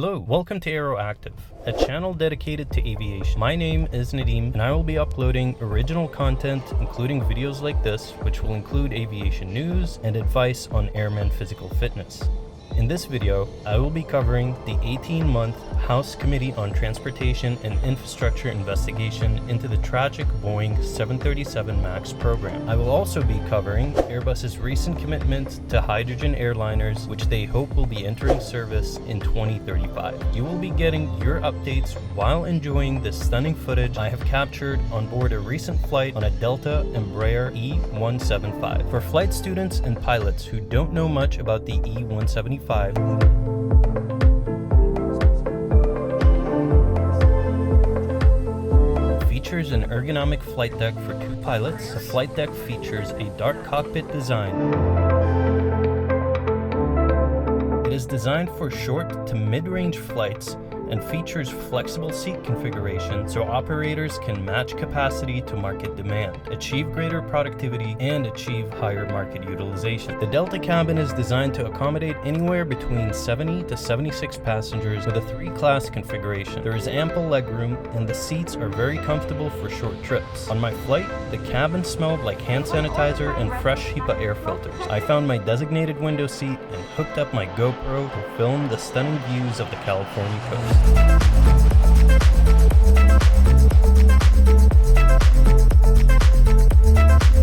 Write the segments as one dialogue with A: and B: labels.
A: Hello, welcome to Aero Active, a channel dedicated to aviation. My name is Nadim, and I will be uploading original content, including videos like this, which will include aviation news and advice on airman physical fitness. In this video, I will be covering the 18-month House Committee on Transportation and Infrastructure investigation into the tragic Boeing 737 MAX program. I will also be covering Airbus's recent commitment to hydrogen airliners, which they hope will be entering service in 2035. You will be getting your updates while enjoying the stunning footage I have captured on board a recent flight on a Delta Embraer E175. For flight students and pilots who don't know much about the E175, features an ergonomic flight deck for 2 pilots. The flight deck features a dark cockpit design. It is designed for short to mid-range flights and features flexible seat configuration so operators can match capacity to market demand, achieve greater productivity, and achieve higher market utilization. The Delta cabin is designed to accommodate anywhere between 70 to 76 passengers with a 3-class configuration. There is ample legroom and the seats are very comfortable for short trips. On my flight, the cabin smelled like hand sanitizer and fresh HEPA air filters. I found my designated window seat and hooked up my GoPro to film the stunning views of the California coast.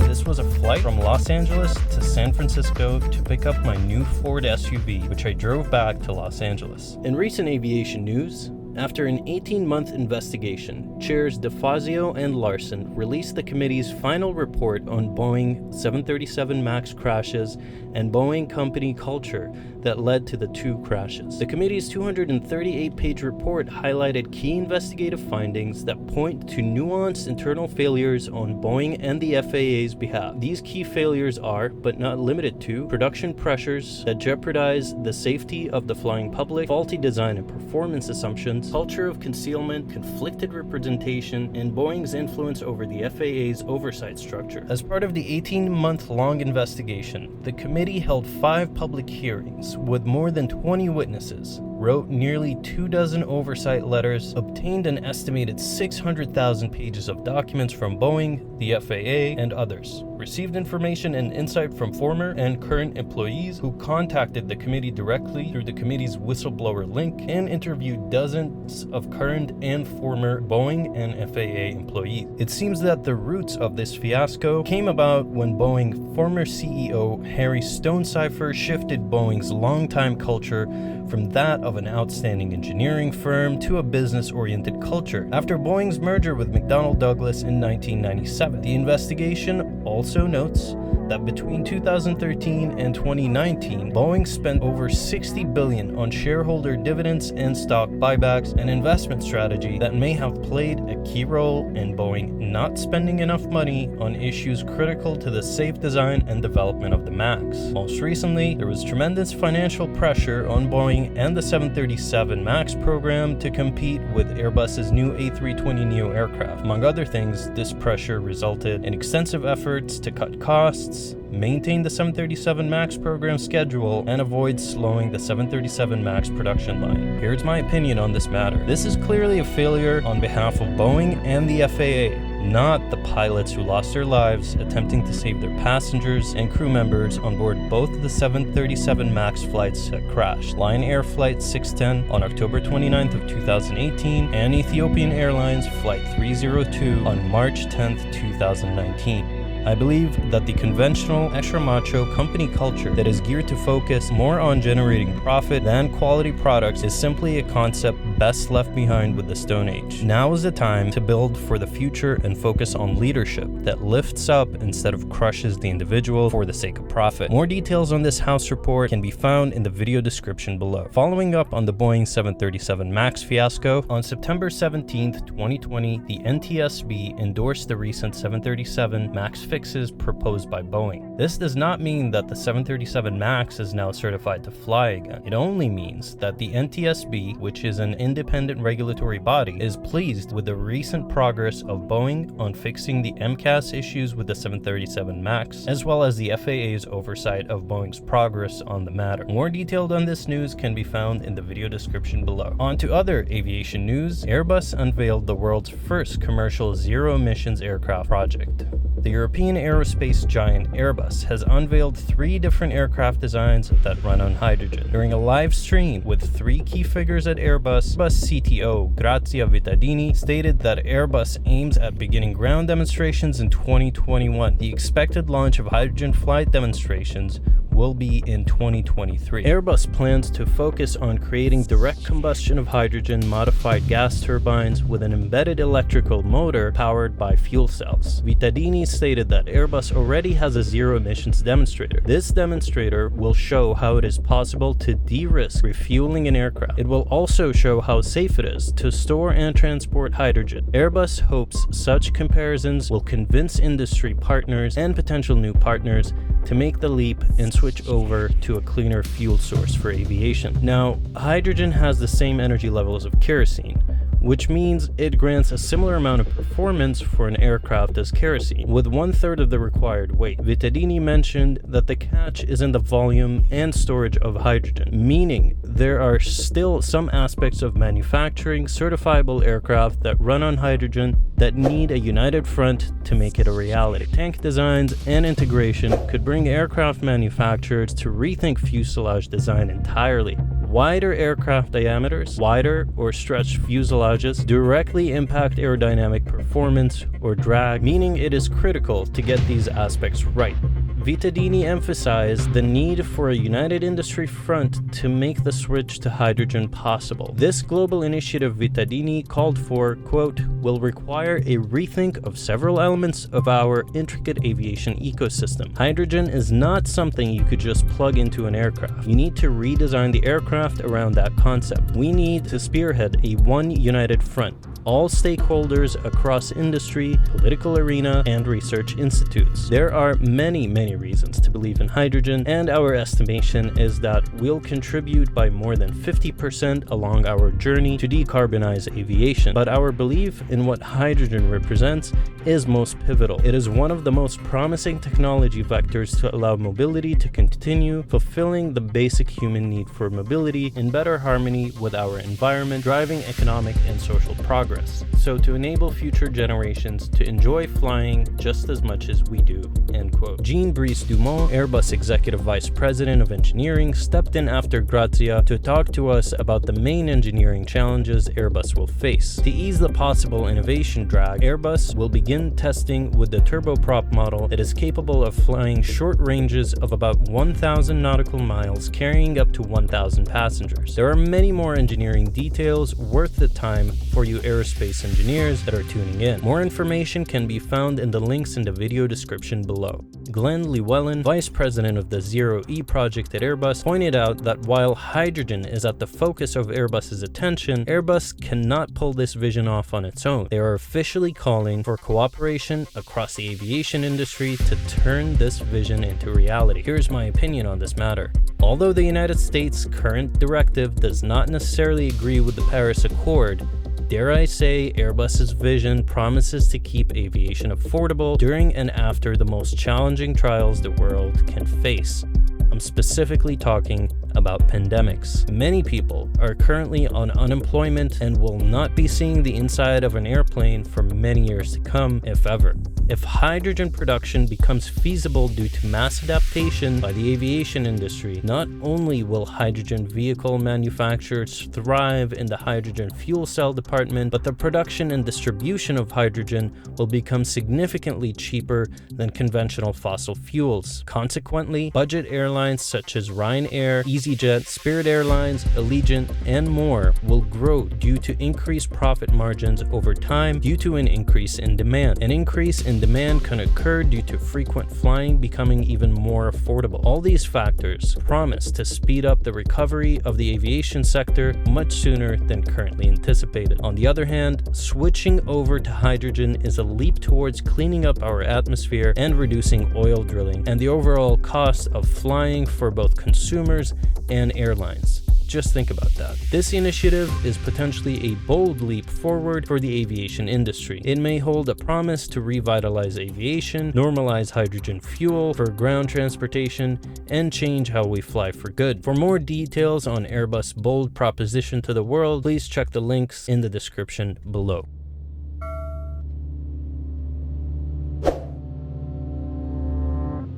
A: This was a flight from Los Angeles to San Francisco to pick up my new Ford SUV, which I drove back to Los Angeles. In recent aviation news, after an 18-month investigation, Chairs DeFazio and Larson released the committee's final report on Boeing 737 MAX crashes and Boeing company culture that led to the 2 crashes. The committee's 238-page report highlighted key investigative findings that point to nuanced internal failures on Boeing and the FAA's behalf. These key failures are, but not limited to, production pressures that jeopardize the safety of the flying public, faulty design and performance assumptions, culture of concealment, conflicted representation, and Boeing's influence over the FAA's oversight structure. As part of the 18-month-long investigation, the committee held 5 public hearings with more than 20 witnesses, wrote nearly 24 oversight letters, obtained an estimated 600,000 pages of documents from Boeing, the FAA, and others, received information and insight from former and current employees who contacted the committee directly through the committee's whistleblower link, and interviewed dozens of current and former Boeing and FAA employees. It seems that the roots of this fiasco came about when Boeing former CEO Harry Stonecipher shifted Boeing's longtime culture from that of an outstanding engineering firm to a business-oriented culture after Boeing's merger with McDonnell Douglas in 1997. The investigation also notes that between 2013 and 2019, Boeing spent over $60 billion on shareholder dividends and stock buybacks, an investment strategy that may have played a key role in Boeing not spending enough money on issues critical to the safe design and development of the MAX. Most recently, there was tremendous financial pressure on Boeing and the 737 MAX program to compete with Airbus's new A320neo aircraft. Among other things, this pressure resulted in extensive efforts to cut costs, maintain the 737 MAX program schedule, and avoid slowing the 737 MAX production line. Here's my opinion on this matter. This is clearly a failure on behalf of Boeing and the FAA, not the pilots who lost their lives attempting to save their passengers and crew members on board both of the 737 MAX flights that crashed. Lion Air Flight 610 on October 29th of 2018 and Ethiopian Airlines Flight 302 on March 10th, 2019. I believe that the conventional, extra-macho company culture that is geared to focus more on generating profit than quality products is simply a concept best left behind with the Stone Age. Now is the time to build for the future and focus on leadership that lifts up instead of crushes the individual for the sake of profit. More details on this House report can be found in the video description below. Following up on the Boeing 737 MAX fiasco, on September 17th, 2020, the NTSB endorsed the recent 737 MAX fixes proposed by Boeing. This does not mean that the 737 MAX is now certified to fly again. It only means that the NTSB, which is an independent regulatory body, is pleased with the recent progress of Boeing on fixing the MCAS issues with the 737 MAX, as well as the FAA's oversight of Boeing's progress on the matter. More detailed on this news can be found in the video description below. On to other aviation news. Airbus unveiled the world's first commercial zero-emissions aircraft project. The European aerospace giant Airbus has unveiled 3 different aircraft designs that run on hydrogen. During a live stream with 3 key figures at Airbus, CTO Grazia Vittadini stated that Airbus aims at beginning ground demonstrations in 2021. The expected launch of hydrogen flight demonstrations will be in 2023. Airbus plans to focus on creating direct combustion of hydrogen modified gas turbines with an embedded electrical motor powered by fuel cells. Vittadini stated that Airbus already has a zero emissions demonstrator. This demonstrator will show how it is possible to de-risk refueling an aircraft. It will also show how safe it is to store and transport hydrogen. Airbus hopes such comparisons will convince industry partners and potential new partners to make the leap and switch over to a cleaner fuel source for aviation. Now, hydrogen has the same energy levels of kerosene, which means it grants a similar amount of performance for an aircraft as kerosene, with 1/3 of the required weight. Vittadini mentioned that the catch is in the volume and storage of hydrogen, meaning there are still some aspects of manufacturing certifiable aircraft that run on hydrogen that need a united front to make it a reality. Tank designs and integration could bring aircraft manufacturers to rethink fuselage design entirely. Wider aircraft diameters, wider or stretched fuselages directly impact aerodynamic performance or drag, meaning it is critical to get these aspects right. Vittadini emphasized the need for a united industry front to make the switch to hydrogen possible. This global initiative Vittadini called for, quote, will require a rethink of several elements of our intricate aviation ecosystem. Hydrogen is not something you could just plug into an aircraft. You need to redesign the aircraft around that concept. We need to spearhead a one united front. All stakeholders across industry, political arena, and research institutes. There are many reasons to believe in hydrogen, and our estimation is that we'll contribute by more than 50% along our journey to decarbonize aviation. But our belief in what hydrogen represents is most pivotal. It is one of the most promising technology vectors to allow mobility to continue fulfilling the basic human need for mobility in better harmony with our environment, driving economic and social progress. So to enable future generations to enjoy flying just as much as we do, end quote. Jean-Brice Dumont, Airbus Executive Vice President of Engineering, stepped in after Grazia to talk to us about the main engineering challenges Airbus will face. To ease the possible innovation drag, Airbus will begin testing with the Turbo Prop model that is capable of flying short ranges of about 1,000 nautical miles, carrying up to 1,000 passengers. There are many more engineering details worth the time for you aerospace engineers that are tuning in. More information can be found in the links in the video description below. Glenn Llewellyn, Vice President of the ZEROe project at Airbus, pointed out that while hydrogen is at the focus of Airbus's attention, Airbus cannot pull this vision off on its own. They are officially calling for cooperation across the aviation industry to turn this vision into reality. Here's my opinion on this matter. Although the United States' current directive does not necessarily agree with the Paris Accord, dare I say, Airbus's vision promises to keep aviation affordable during and after the most challenging trials the world can face. I'm specifically talking about pandemics. Many people are currently on unemployment and will not be seeing the inside of an airplane for many years to come, if ever. If hydrogen production becomes feasible due to mass adaptation by the aviation industry, not only will hydrogen vehicle manufacturers thrive in the hydrogen fuel cell department, but the production and distribution of hydrogen will become significantly cheaper than conventional fossil fuels. Consequently, budget airlines such as Ryanair, EasyJet, Spirit Airlines, Allegiant, and more will grow due to increased profit margins over time due to an increase in demand. An increase in demand can occur due to frequent flying becoming even more affordable. All these factors promise to speed up the recovery of the aviation sector much sooner than currently anticipated. On the other hand, switching over to hydrogen is a leap towards cleaning up our atmosphere and reducing oil drilling and the overall cost of flying for both consumers and airlines. Just think about that. This initiative is potentially a bold leap forward for the aviation industry. It may hold a promise to revitalize aviation, normalize hydrogen fuel for ground transportation, and change how we fly for good. For more details on Airbus' bold proposition to the world, please check the links in the description below.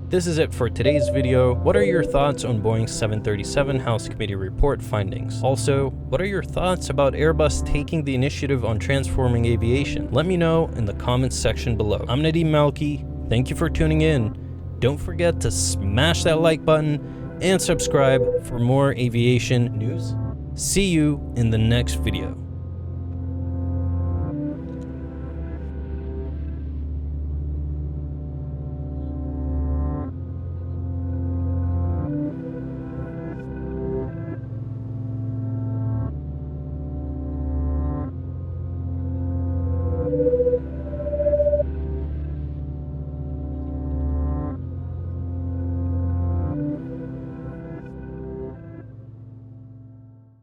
A: This is it for today's video. What are your thoughts on Boeing's 737 House Committee report findings? Also, what are your thoughts about Airbus taking the initiative on transforming aviation? Let me know in the comments section below. I'm Nadim Malki. Thank you for tuning in. Don't forget to smash that like button and subscribe for more aviation news. See you in the next video.